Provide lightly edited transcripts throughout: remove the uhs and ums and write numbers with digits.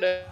it.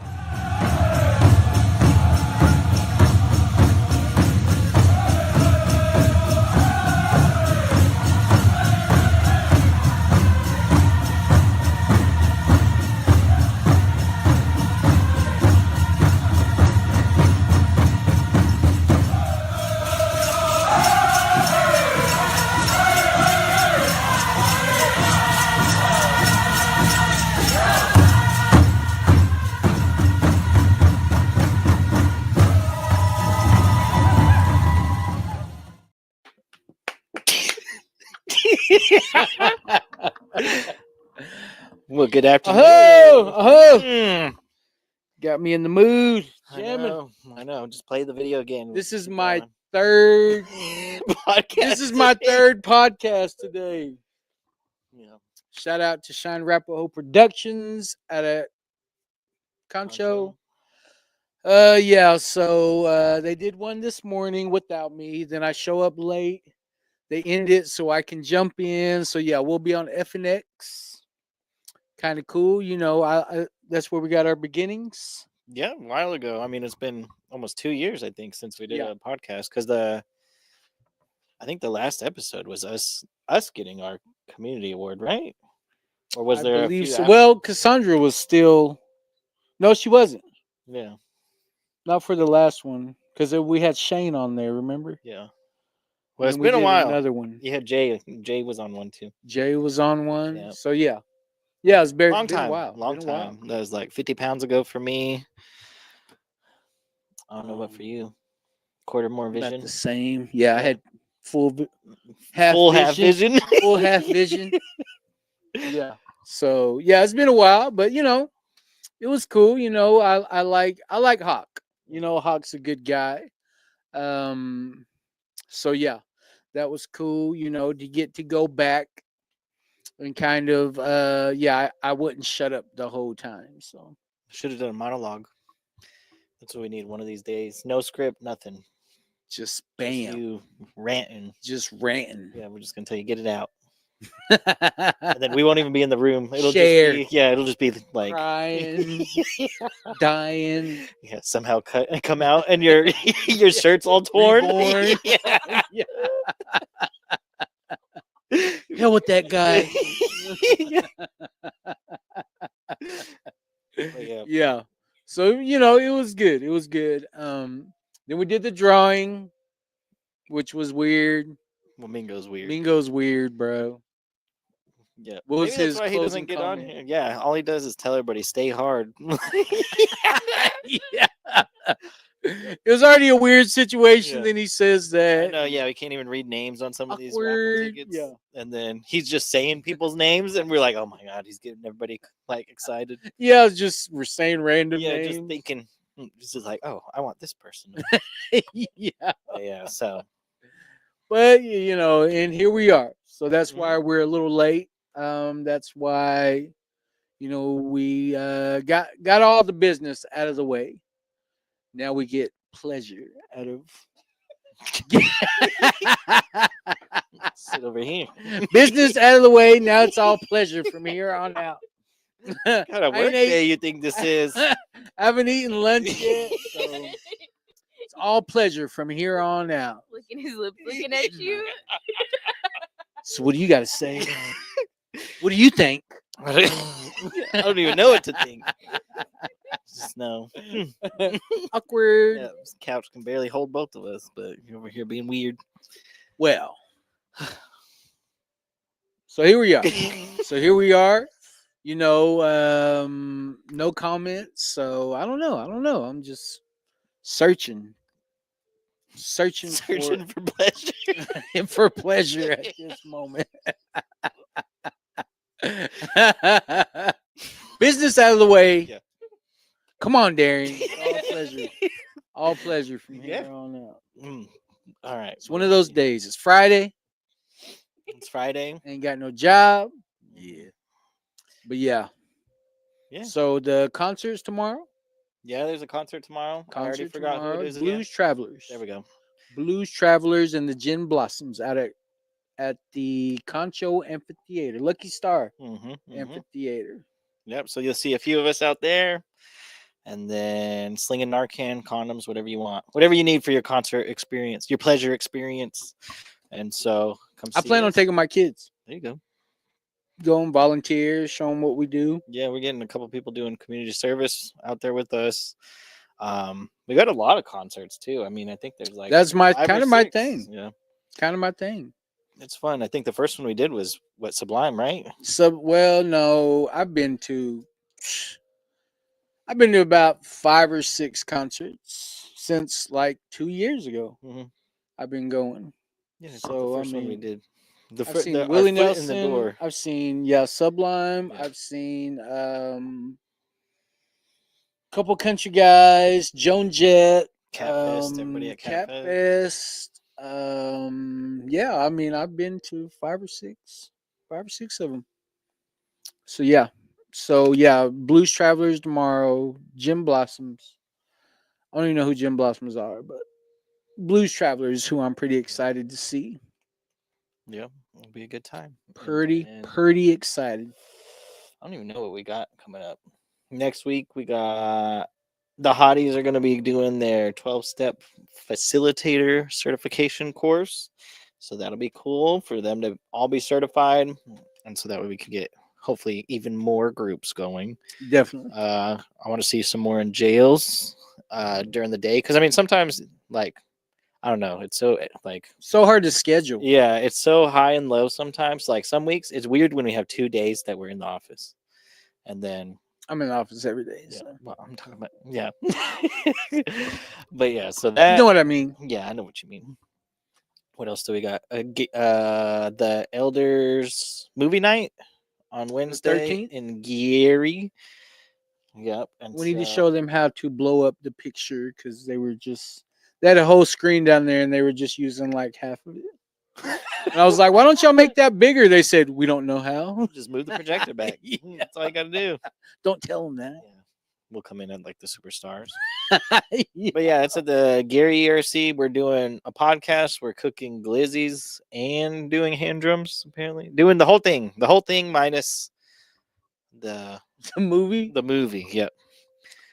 Well, good afternoon. Got me in the mood. I Jamming. know. Just play the video again. This is Keep my going. third. podcast. This is my today. third podcast today. Yeah. Shout out to Shine Rapaho Productions at a Concho. Yeah. So they did one this morning without me. Then I show up late. They end it so I can jump in. So yeah, we'll be on FNX. Kind of cool, you know. I that's where we got our beginnings. Yeah, a while ago. I mean, it's been almost 2 years, I think, since we did Yeah. a podcast. Because I think the last episode was us getting our community award, right? Or was I there a believe few? so. Well, Cassandra was still. No, she wasn't. Yeah, Not for the last one because we had Shane on there. Remember? yeah. Well, it's And we been a did while. Another one. You had Jay. Jay was on one too. Jay was on one. Yeah. So yeah, it's been Long been time. a while. Long Been a while. time. That was like 50 pounds ago for me. I don't know what for you. Quarter more About vision. the same. Yeah, I had full Full half vision. Full half vision. Yeah. So yeah, it's been a while, but you know, it was cool. You know, I like Hawk. You know, Hawk's a good guy. So yeah, that was cool. You know, to get to go back and kind of I wouldn't shut up the whole time. So Should have done a monologue. That's what we need one of these days. No script, nothing. just Just bam, you ranting. just ranting. Yeah, we're just gonna tell you get it out, and then we won't even be in the room. It'll Share. it'll just be like Crying, dying. yeah, somehow come out, and your your shirt's all torn. Reborn. Yeah. Hell with that guy. Yeah. Yeah. So, you know, it was good. It was good. Then we did the drawing, which was weird. Well, Mingo's weird. Mingo's weird, bro. Yeah. What was Maybe that's his why he doesn't closing get comment? on here. Yeah, all he does is tell everybody stay hard. Yeah. It was already a weird situation. Yeah. Then he says I that. know, yeah, we can't even read names on some of these raffle Awkward, tickets. yeah. And then he's just saying people's names, and we're like, oh my god, he's getting everybody like excited. Yeah, it's just we're saying random Yeah, names. just thinking, this is like, oh, I want this person. Yeah. Yeah, so But you know, and here we are. So that's Mhm. why we're a little late. That's why, you know, we got all the business out of the way. Now we get pleasure out of sit over here. business out of the way. Now it's all pleasure from here on out. What kind of I ain't work day ate- you think this is? I haven't eaten lunch yet, so it's all pleasure from here on out. Licking his lips, looking at you. So what do you got to say? What do you think? I don't even know what to think. Just know. Awkward. Yeah, this couch can barely hold both of us, but you're over here being weird. Well, so here we are. You know, no comments. So I don't know. I'm just searching Searching for pleasure. for pleasure at this moment. Business out of the way. Yeah. Come on, Darian. All pleasure. All pleasure from here Yeah. on out. All right. It's one of those days. It's Friday. It's Friday. Ain't got no job. Yeah. But yeah. Yeah. So the concert's tomorrow. Yeah, there's a concert tomorrow. I already Concert forgot tomorrow. who it is again. Blues Travelers. There we go. Blues Travelers and the Gin Blossoms at the Concho Amphitheater, Lucky Star Mm-hmm, Amphitheater. Yep. So you'll see a few of us out there. and then slinging Narcan, condoms, whatever you want, whatever you need for your concert experience, your pleasure experience. And so come I see plan on us. taking my kids, There you go. go and volunteer, show them what we do. Yeah, we're getting a couple people doing community service out there with us. We got a lot of concerts too. I mean, I think there's like That's my 5 or kind of my 6. thing. Yeah, Kind of my thing. it's fun. I think the first one we did was what, Sublime, right? So, well, no, I've been to about 5 or 6 concerts since like 2 years ago. Mhm. I've been going. Yeah, I think So, the I first one we mean, did. I've seen Our Willie foot in the Nelson. door. I've seen Sublime. Yeah. I've seen couple country guys, Joan Jett, Catfest, everybody at Catfest. Catfest. Yeah, I mean, I've been to 5 or 6 of them. So yeah, Blues Travelers tomorrow, Jim Blossoms. I don't even know who Jim Blossoms are, but Blues Travelers, who I'm pretty excited to see. Yeah, it'll be a good time. And Pretty then- excited. I don't even know what we got coming up. Next week, we got the hotties are going to be doing their 12-step facilitator certification course. So that'll be cool for them to all be certified. And so that way we can get hopefully even more groups going. Definitely. I want to see some more in jails during the day. Because, I mean, sometimes, like, I don't know. It's so, like, So hard to schedule. yeah, it's so high and low sometimes. Like, some weeks, it's weird when we have 2 days that we're in the office. And then I'm in the office every day. yeah, So. well, I'm talking about yeah, but yeah. So that You know what I mean? yeah, I know what you mean. What else do we got? The Elders movie night on Wednesday 13th? in Gary. Yep, and We need to so- show them how to blow up the picture because they had a whole screen down there and they were just using like half of it. And I was like, why don't y'all make that bigger? They said, we don't know how. just move the projector back. Yeah. That's all you got to do. Don't tell them that. Yeah. We'll come in at like the superstars. Yeah. But yeah, it's at the Gary ERC. We're doing a podcast. We're cooking glizzies and doing hand drums, apparently. Doing the whole thing minus the The movie. movie. Yep.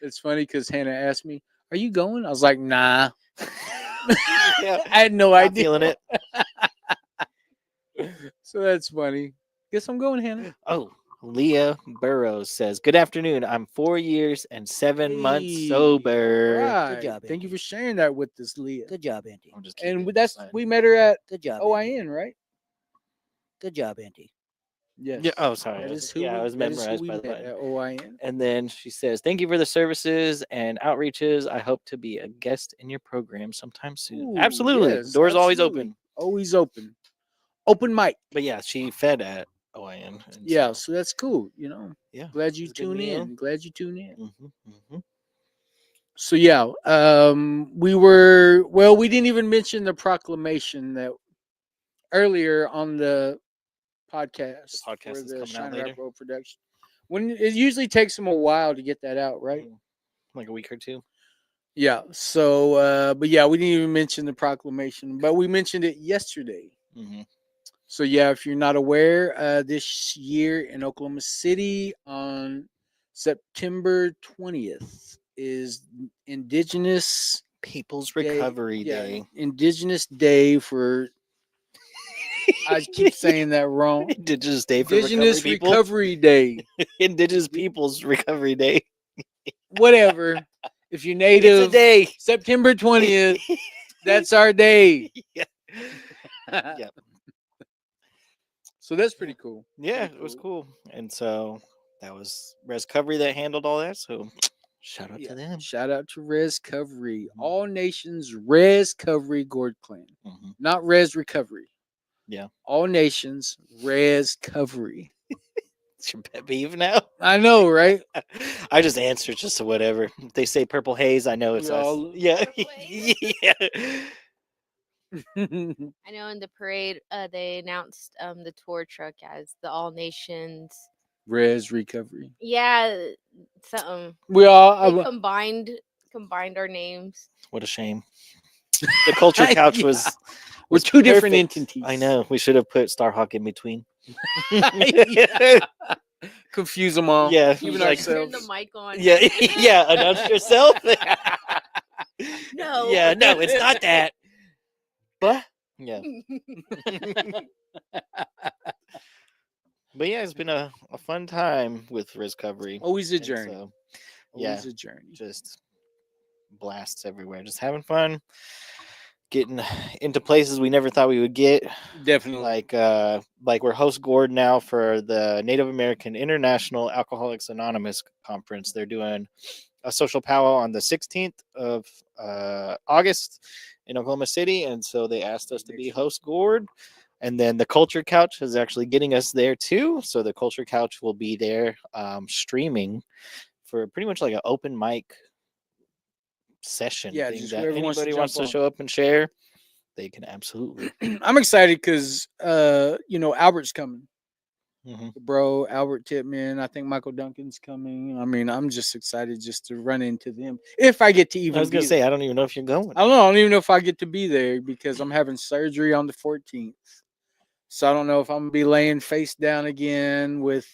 It's funny because Hannah asked me, are you going? I was like, nah. Yeah, I had no not idea. feeling it. So that's funny. Guess I'm going, Hannah. Oh, Leah Burrows says, "Good afternoon. I'm 4 years and 7 months Hey, sober." Right. job, Thank you Andy. for sharing that with us, Leah. Good job, Auntie. I'm just keeping And it that's inside. we met her at Good job. Auntie. OIN, right? Good job, Auntie. Yes. Yeah. Oh, sorry. That I is was, who yeah, I was that is who memorized we by the met button. at OIN. And then she says, "Thank you for the services and outreaches. I hope to be a guest in your program sometime soon." Ooh, Absolutely. yes, Doors always absolutely. open. Always open. Open mic. But yeah, she fed at OIN. and Yeah, so- so that's cool. You know, yeah. glad you it's a good tune meal. in. Glad you tune in. Mm-hmm. So yeah, we didn't even mention the proclamation that earlier on the podcast. podcast for is the coming out Shine later? Rapo production. When it usually takes them a while to get that out, right? Like a week or two. Yeah. So, but yeah, we didn't even mention the proclamation, but we mentioned it yesterday. Mm-hmm. So yeah, if you're not aware, this year in Oklahoma City on September 20th is Indigenous People's Day- Recovery yeah, Day. Indigenous Day for. I keep saying that wrong. Indigenous Day for Indigenous Recovery People. Recovery Day. Indigenous People's Recovery Day. Whatever. If you're It's a native, day. September 20th, that's our day. Yeah. Yeah. So that's pretty cool. Yeah, Pretty it was cool. And so that was Recovery that handled all that. So shout out Yeah. to them. Shout out to Res Covery. Mhm. All Nations Res Covery Gourd Clan. Mhm. Not Res Recovery. Yeah. All Nations Res Covery. It's your pet peeve now. I know, right? I just answer just to whatever. If they say Purple Haze, I know it's We us. all- Yeah. Purple Haze? Yeah. I know in the parade, they announced the tour truck as the All Nations. Res Recovery. Yeah, something. We all They combined our names. What a shame. The culture couch Yeah. was we're was two different perfect. entities. I know. We should have put Starhawk in between. Yeah. Confuse them all. Yeah, even like- Turn ourselves. the mic on. Yeah, yeah. Announce yourself. No. Yeah, no, it's not that. But yeah, but yeah, it's been a fun time with Recovery. Always a And journey. so, yeah, Always a journey. just blasts everywhere, just having fun, getting into places we never thought we would get. Definitely. Like we're host gourd now for the Native American International Alcoholics Anonymous conference. They're doing a social powwow on the 16th of August in Oklahoma City, and so they asked us to be host gourd. And then the Culture Couch is actually getting us there too. So the Culture Couch will be there streaming for pretty much like an open mic session. Yeah, thing just that whoever wants to anybody wants to jump on. show up and share, they can absolutely. I'm excited because Albert's coming. Mhm. Bro, Albert Titman. I think Michael Duncan's coming. I mean, I'm just excited just to run into them. If I get to even I was gonna be say there. I don't even know if you're going. I don't know. I don't even know if I get to be there because I'm having surgery on the 14th. So I don't know if I'm gonna be laying face down again with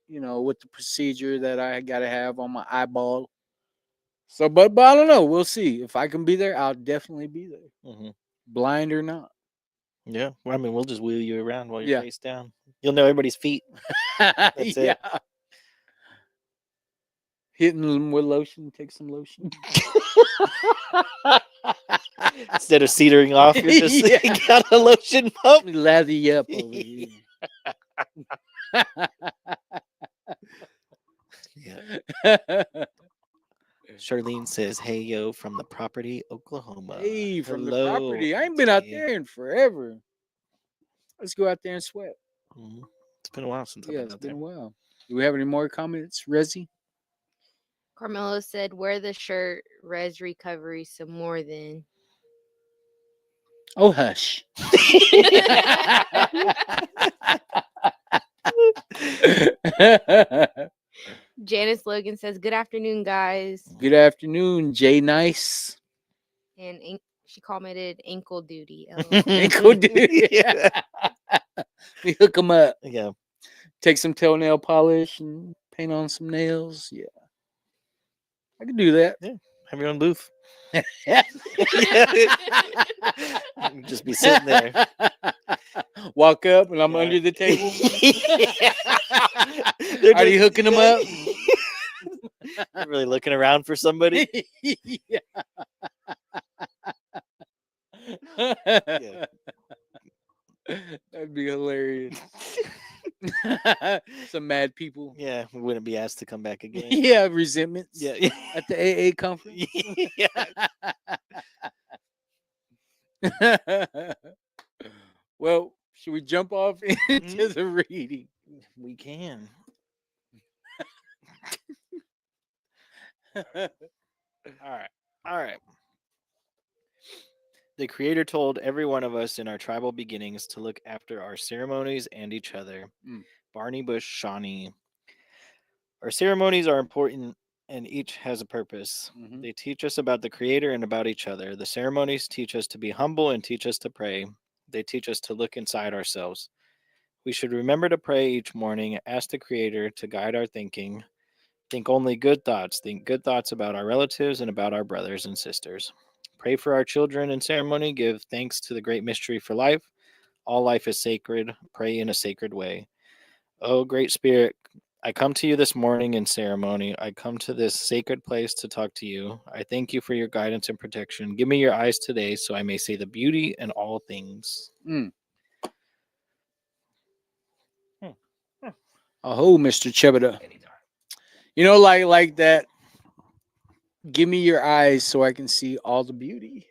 with the procedure that I gotta have on my eyeball. So but I don't know. We'll see. If I can be there, I'll definitely be there. Hmm. Blind or not. Yeah, well, I mean, we'll just wheel you around while you're Yeah. face down. You'll know everybody's feet. That's it. Hitting them with lotion, take some lotion. Instead of cedering off, you're just Yeah. got a lotion pump. Let me lather you up over here. Yeah. Charlene says, "Hey yo, from the property, Oklahoma." Hey, from the Hello, property. I ain't been out Auntie. there in forever. Let's go out there and sweat. Mhm. It's been a while since I've Yeah, been it's out been there. a while. Do we have any more comments, Rezi? Carmelo said, "Wear the shirt, Res Recovery some more." Then Oh, hush. Janice Logan says, "Good afternoon, guys." Good afternoon, Jay Nice. And she commented, "Ankle duty." Ankle duty. Yeah. We hook them up. Yeah. Take some toenail polish and paint on some nails. Yeah. I can do that. Have your own booth. Yeah. Just be sitting there. Walk up and I'm Yeah. under the table. They're Are you just- hooking them up? They're really looking around for somebody. Yeah. Yeah. That'd be hilarious. Some mad people. Yeah, we wouldn't be asked to come back again. Yeah, resentments. Yeah. At the AA conference. Yeah. Well, should we jump off into Mhm. the reading? We can. All right. All right. The Creator told every one of us in our tribal beginnings to look after our ceremonies and each other. Mm. Barney Bush Shawnee. Our ceremonies are important and each has a purpose. Mhm. They teach us about the Creator and about each other. The ceremonies teach us to be humble and teach us to pray. They teach us to look inside ourselves. We should remember to pray each morning, ask the Creator to guide our thinking. Think only good thoughts. Think good thoughts about our relatives and about our brothers and sisters. Pray for our children in ceremony. Give thanks to the great mystery for life. All life is sacred. Pray in a sacred way. Oh, Great Spirit, I come to you this morning in ceremony. I come to this sacred place to talk to you. I thank you for your guidance and protection. Give me your eyes today so I may see the beauty in all things. Oh, Mr. Chebeda. Like that. Give me your eyes so I can see all the beauty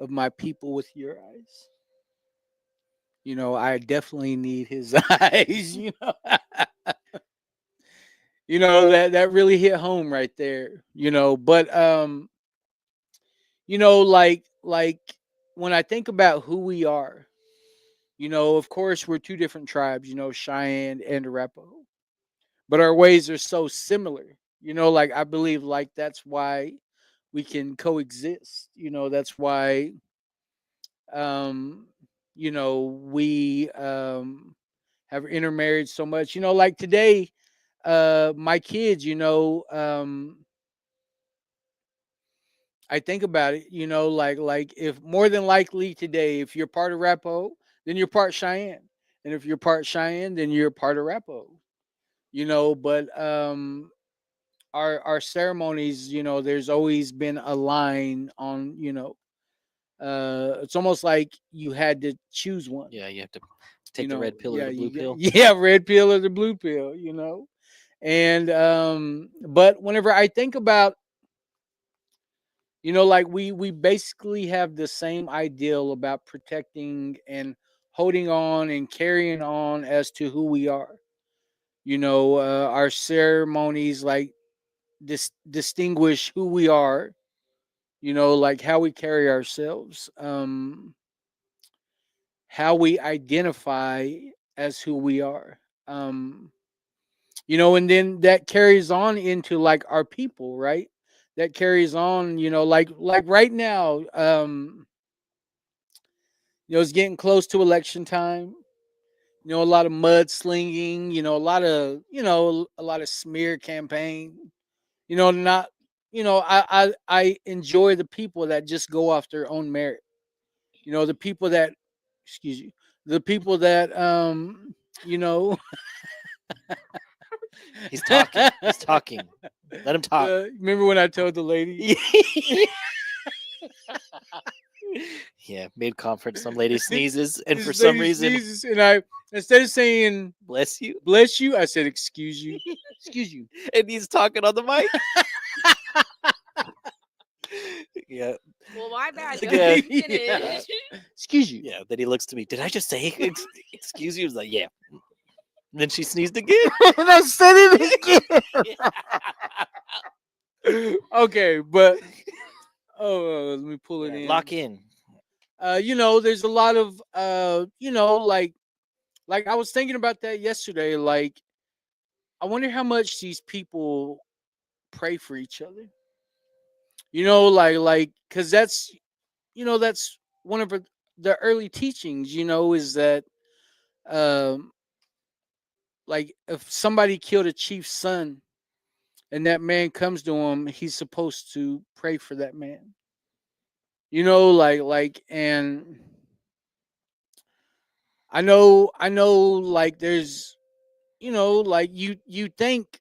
of my people with your eyes. I definitely need his eyes, that really hit home right there, but like when I think about who we are, of course we're two different tribes, Cheyenne and Arapaho, but our ways are so similar, I believe that's why we can coexist, that's why we have intermarried so much. Like today, my kids, I think about it, like if more than likely today, if you're part of Rapo, then you're part Cheyenne. And if you're part Cheyenne, then you're part of Rapo. But our ceremonies, there's always been a line on, it's almost like you had to choose one. Yeah, you have to take the red pill or Yeah, the blue pill. yeah, red pill or the blue pill, And but whenever I think about, like we basically have the same ideal about protecting and holding on and carrying on as to who we are. Our ceremonies like distinguish who we are, like how we carry ourselves, how we identify as who we are. And then that carries on into like our people, right? That carries on, like right now, it's getting close to election time. A lot of mudslinging, a lot of smear campaign. Not, I enjoy the people that just go off their own merit. The people that, excuse you, the people that, you know, He's talking. He's talking. Let him talk. remember when I told the lady? Yeah, mid conference, some lady sneezes, and This for some lady reason, sneezes, and I, instead of saying bless you, bless you, I said excuse you, excuse you. and he's talking on the mic. Yeah, Well, my bad. Go Yeah. ahead and Yeah. finish. Excuse you. yeah. Then he looks to me. Did I just say excuse you? He was like, yeah. And then she sneezed again. And I said it again. Okay, but let me pull it Yeah, in. lock in. There's a lot of like I was thinking about that yesterday. Like, I wonder how much these people pray for each other. Like because that's one of the early teachings. Is that um like if somebody killed a chief's son and that man comes to him, he's supposed to pray for that man. And I know, like there's, like you think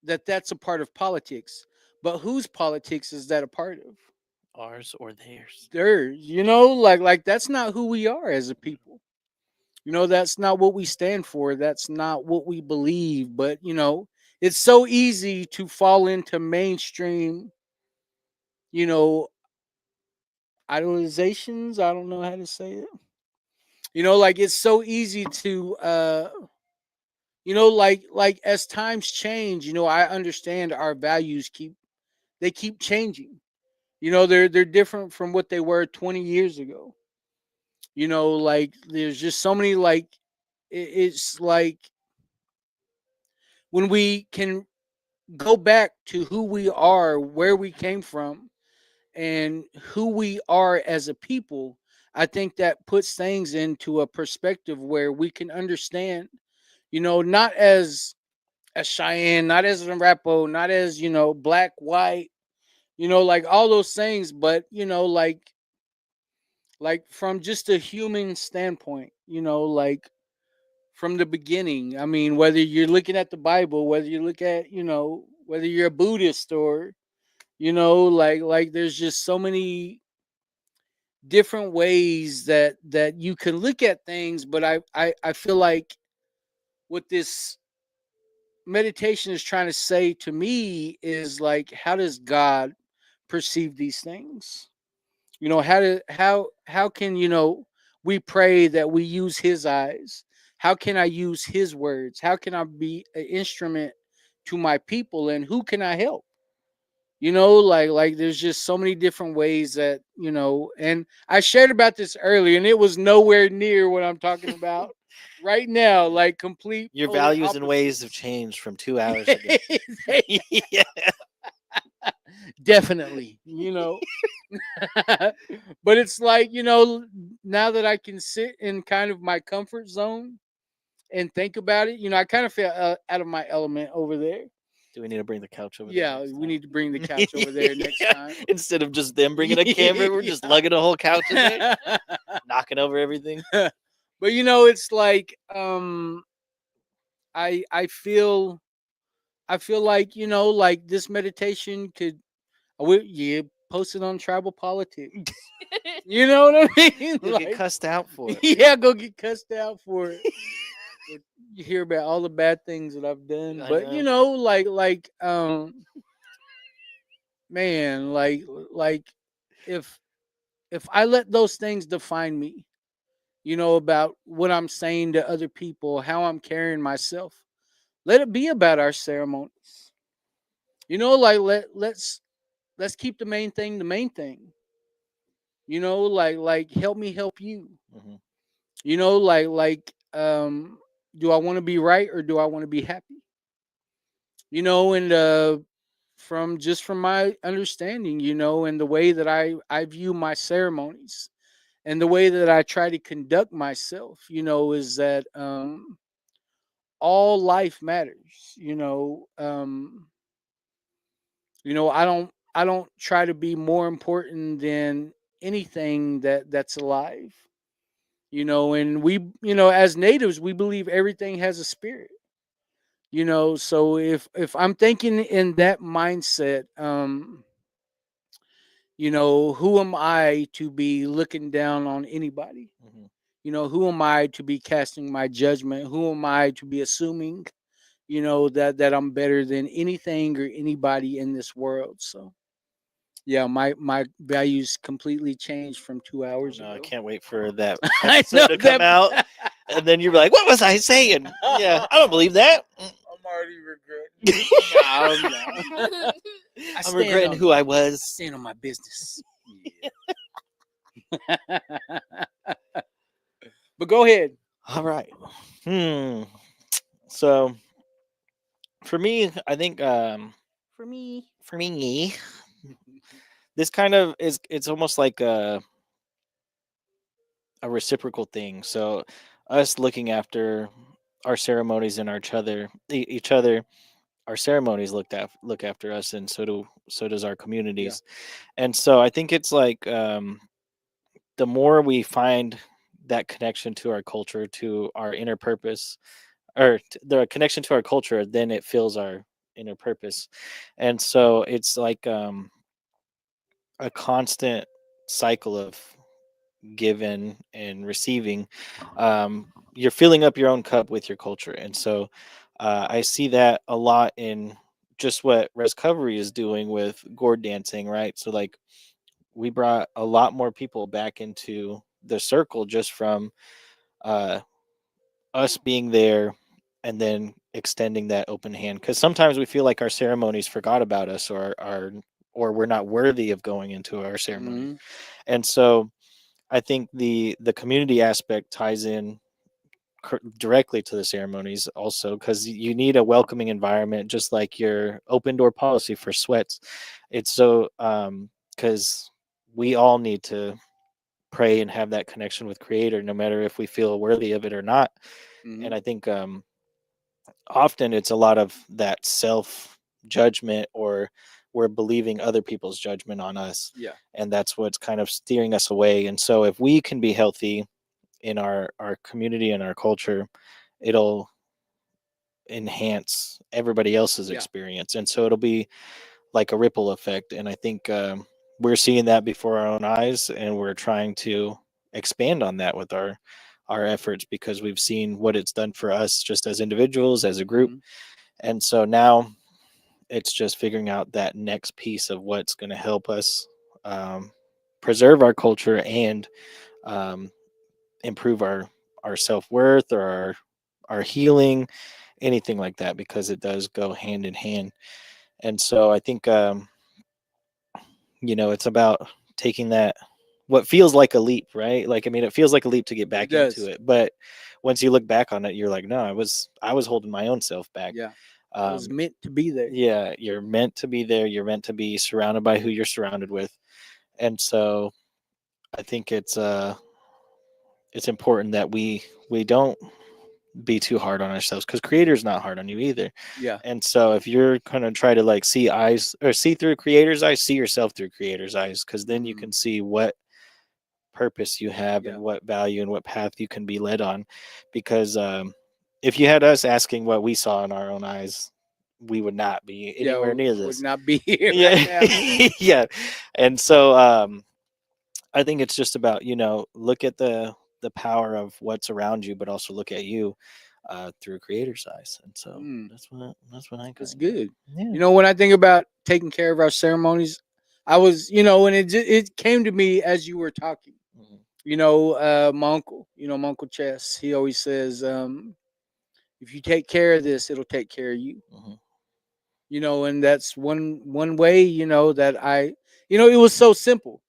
that that's a part of politics, but whose politics is that a part of? Ours or theirs. Theirs. Like that's not who we are as a people. That's not what we stand for. That's not what we believe. But it's so easy to fall into mainstream, you know, idolizations. I don't know how to say it. Like it's so easy to like as times change, I understand our values keep changing. They're different from what they were 20 years ago. Like there's just so many like it's like when we can go back to who we are, where we came from, and who we are as a people, I think that puts things into a perspective where we can understand, not as a Cheyenne, not as a Rapo, not as, black, white, like all those things, but, like from just a human standpoint, like from the beginning. I mean, whether you're looking at the Bible, whether you look at, whether you're a Buddhist or, like there's just so many different ways that you can look at things. But I feel like what this meditation is trying to say to me is like, how does God perceive these things? How can we pray that we use his eyes? How can I use his words? How can I be an instrument to my people, and who can I help? Like there's just so many different ways that, and I shared about this earlier, and it was nowhere near what I'm talking about right now. Like complete Your polar values and ways have opposites. changed from 2 hours ago. Yeah. Definitely, but it's like, now that I can sit in kind of my comfort zone, and think about it, I kind of feel out of my element over there. Do we need to bring the couch over there? Yeah, next we time? need to bring the couch over there next Yeah, time. Instead of just them bringing a camera, we're just lugging a whole couch in there, knocking over everything. But it's like I feel like like this meditation could post it on Tribal Politics. You know what I mean? You'll get cussed out for it. Yeah, go get cussed out for it. But you hear about all the bad things that I've done, I but know. man, like if I let those things define me, about what I'm saying to other people, how I'm carrying myself, let it be about our ceremonies. Like let's keep the main thing the main thing. Like help me help you. Mhm. Do I want to be right or do I want to be happy? And from my understanding, and the way that I view my ceremonies and the way that I try to conduct myself, is that all life matters. I don't try to be more important than anything that's alive. And we, as natives, we believe everything has a spirit. So if I'm thinking in that mindset, who am I to be looking down on anybody? Mhm. Who am I to be casting my judgment? Who am I to be assuming, that I'm better than anything or anybody in this world? So yeah, my values completely changed from 2 hours No, I ago. can't wait for that I episode to come that- out, and then you're like, "What was I saying?" Yeah, I don't believe that. I'm already regretting. No. I I'm stand regretting on- who I was. stand on my business. But go ahead. All right. So for me, I think For me, for me, this kind of is it's almost like a reciprocal thing. So us looking after our ceremonies and each other, our ceremonies look after us, and so does our communities. And so I think it's like the more we find that connection to our culture, to our inner purpose, or the connection to our culture, then it fills our inner purpose. And so it's like a constant cycle of giving and receiving. You're filling up your own cup with your culture. And so I see that a lot in just what Recovery is doing with gourd dancing, right? So like we brought a lot more people back into the circle just from uh, us being there and then extending that open hand, because sometimes we feel like our ceremonies forgot about us, or we're not worthy of going into our ceremony. Mhm. And so I think the community aspect ties in directly to the ceremonies also, because you need a welcoming environment, just like your open door policy for sweats. It's so because we all need to pray and have that connection with Creator, no matter if we feel worthy of it or not. Mhm. And I think often it's a lot of that self judgment, or we're believing other people's judgment on us, Yeah. and that's what's kind of steering us away. And so if we can be healthy in our community and our culture, it'll enhance everybody else's Yeah. experience, and so it'll be like a ripple effect. And I think we're seeing that before our own eyes, and we're trying to expand on that with our efforts, because we've seen what it's done for us just as individuals, as a group. Mhm. And so now it's just figuring out that next piece of what's going to help us um, preserve our culture and um, improve our self-worth, or our healing, anything like that, because it does go hand in hand. And so I think it's about taking that, what feels like a leap, right? Like, I mean, it feels like a leap to get back does. into it, but once you look back on it, you're like, no, I was holding my own self back. Yeah. I was um, meant to be there. yeah, you're meant to be there, you're meant to be surrounded by who you're surrounded with. And so I think it's important that we don't be too hard on ourselves, because creator's not hard on you either. Yeah. And so if you're gonna try to like see eyes or see through creator's eyes, see yourself through creator's eyes, because then you can see what purpose you have Yeah. and what value and what path you can be led on. Because if you had us asking what we saw in our own eyes, we would not be anywhere near Would this. not be here Yeah. right now. Yeah. And so I think it's just about, look at the power of what's around you, but also look at you through creator's eyes. And so Mm. that's what I That's kinda- good. Yeah. When I think about taking care of our ceremonies, I was, and it came to me as you were talking. Mhm. My uncle Chess, he always says, if you take care of this, it'll take care of you. Mhm. And that's one way, that it was so simple.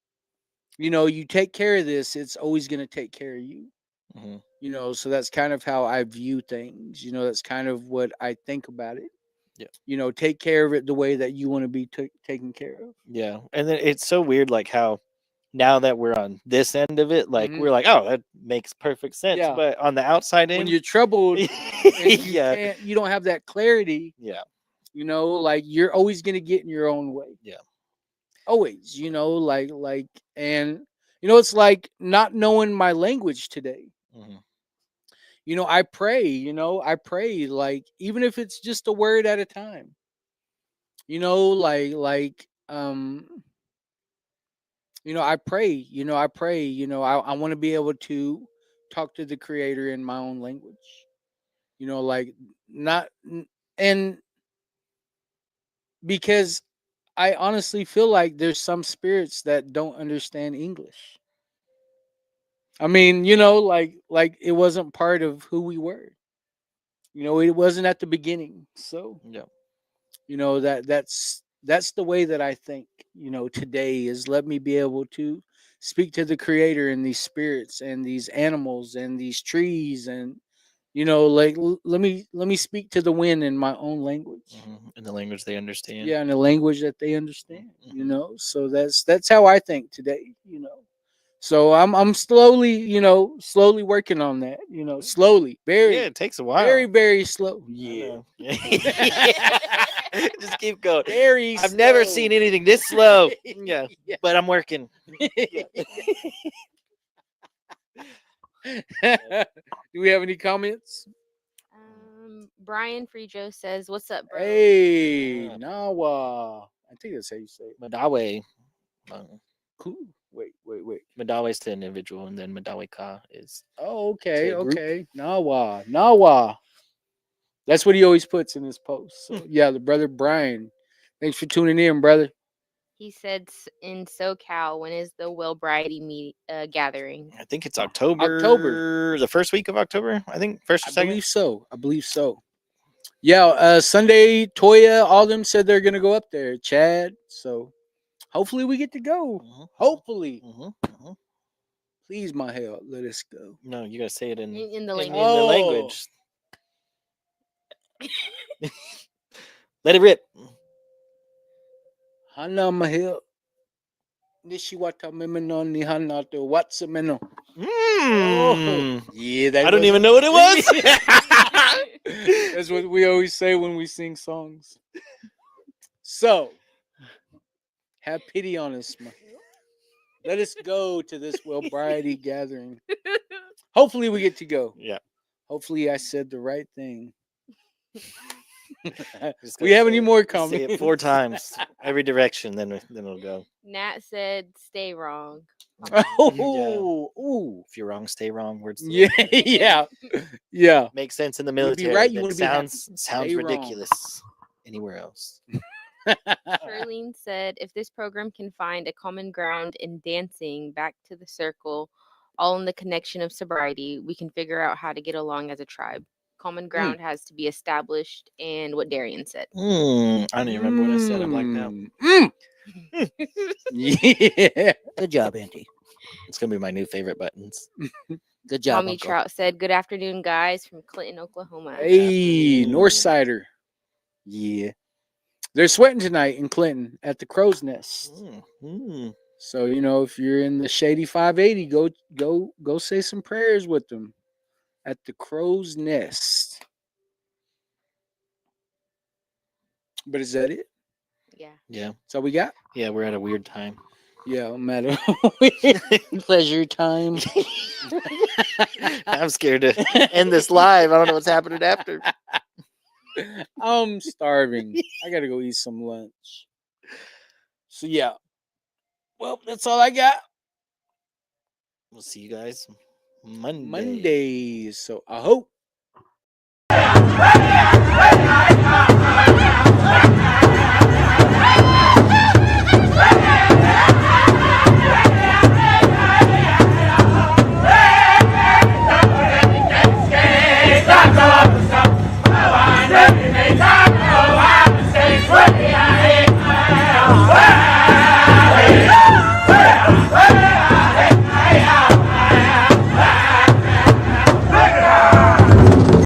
You take care of this, it's always going to take care of you. Mhm. So that's kind of how I view things. That's kind of what I think about it. Yeah. Take care of it the way that you want to be taken care of. Yeah. And then it's so weird, like how now that we're on this end of it, like Mhm. we're like, oh, that makes perfect sense. Yeah. But on the outside When end, you're troubled, and yeah. you don't have that clarity. Yeah. Like you're always gonna get in your own way. Yeah. Always, and it's like not knowing my language today. Mhm. I pray, like even if it's just a word at a time. I pray, I want to be able to talk to the creator in my own language. Like not and because I honestly feel like there's some spirits that don't understand English. I mean, like it wasn't part of who we were. It wasn't at the beginning. So, Yeah. that's the way that I think, today is let me be able to speak to the creator and these spirits and these animals and these trees and like let me speak to the wind in my own language. Mhm. In the language they understand. Yeah, in a language that they understand, Mhm. So that's how I think today. So I'm slowly working on that, slowly, very, Yeah, it takes a while. very, very slow. I Yeah. know. Just keep going. Very I've never slow. seen anything this slow. Yeah, Yeah. but I'm working. Do we have any comments? Brian Freejo says, "What's up, bro?" Hey, Yeah. Nawa. I think that's how you say it. Madawe. Cool. Wait. Madawe is the individual, and then Madawe Ka is. Oh, okay, a group. okay. Nawa. That's what he always puts in his posts. So, yeah, the brother Brian. Thanks for tuning in, brother. He said, "In SoCal, when is the Will Bridey gathering?" I think it's October. October. The first week of October. I think first or I second. believe so. Yeah, Sunday, Toya, all them said they're gonna go up there. Chad. So hopefully we get to go. Mhm. Hopefully. Mhm. Mhm. Please, my hell, let us go. No, you gotta say it in In the in language. the Oh. language. Let it rip. Hana mahel. Nishiwata memeno ni hana to watsameno. Mm. Yeah, that I don't was even know what it was. That's what we always say when we sing songs. So, have pity on us, my hell. Let us go to this Wilbriety gathering. Hopefully, we get to go. Yeah. Hopefully, I said the right thing. Just We gotta have say any it- more Say comments? it 4 times, every direction, then it'll go. Nat said, "Stay wrong." Oh, ooh. If you're wrong, stay wrong. Words to Yeah, live. yeah. Makes sense in the You wanna be military. right, you but wanna be happy. sounds Stay wrong. ridiculous anywhere else. Charlene said, "If this program can find a common ground in dancing back to the circle, all in the connection of sobriety, we can figure out how to get along as a tribe. Common ground has to be established," and what Darian said. I don't even remember what I said. I'm blacked out. Yeah. Good job, Auntie. It's gonna be my new favorite buttons. Good job, Tommy Uncle. Trout said, "Good afternoon, guys, from Clinton, Oklahoma." Hey, Afternoon. Northsider. Yeah. They're sweating tonight in Clinton at the Crow's Nest. So, if you're in the Shady 580, go say some prayers with them at the Crow's Nest. But is that it? Yeah. Yeah. That's all we got? Yeah, we're at a weird time. Yeah, I'm at a pleasure time. I'm scared to end this live. I don't know what's happening after. I'm starving. I gotta go eat some lunch. So yeah. Well, that's all I got. We'll see you guys Monday. Mondays. So I hope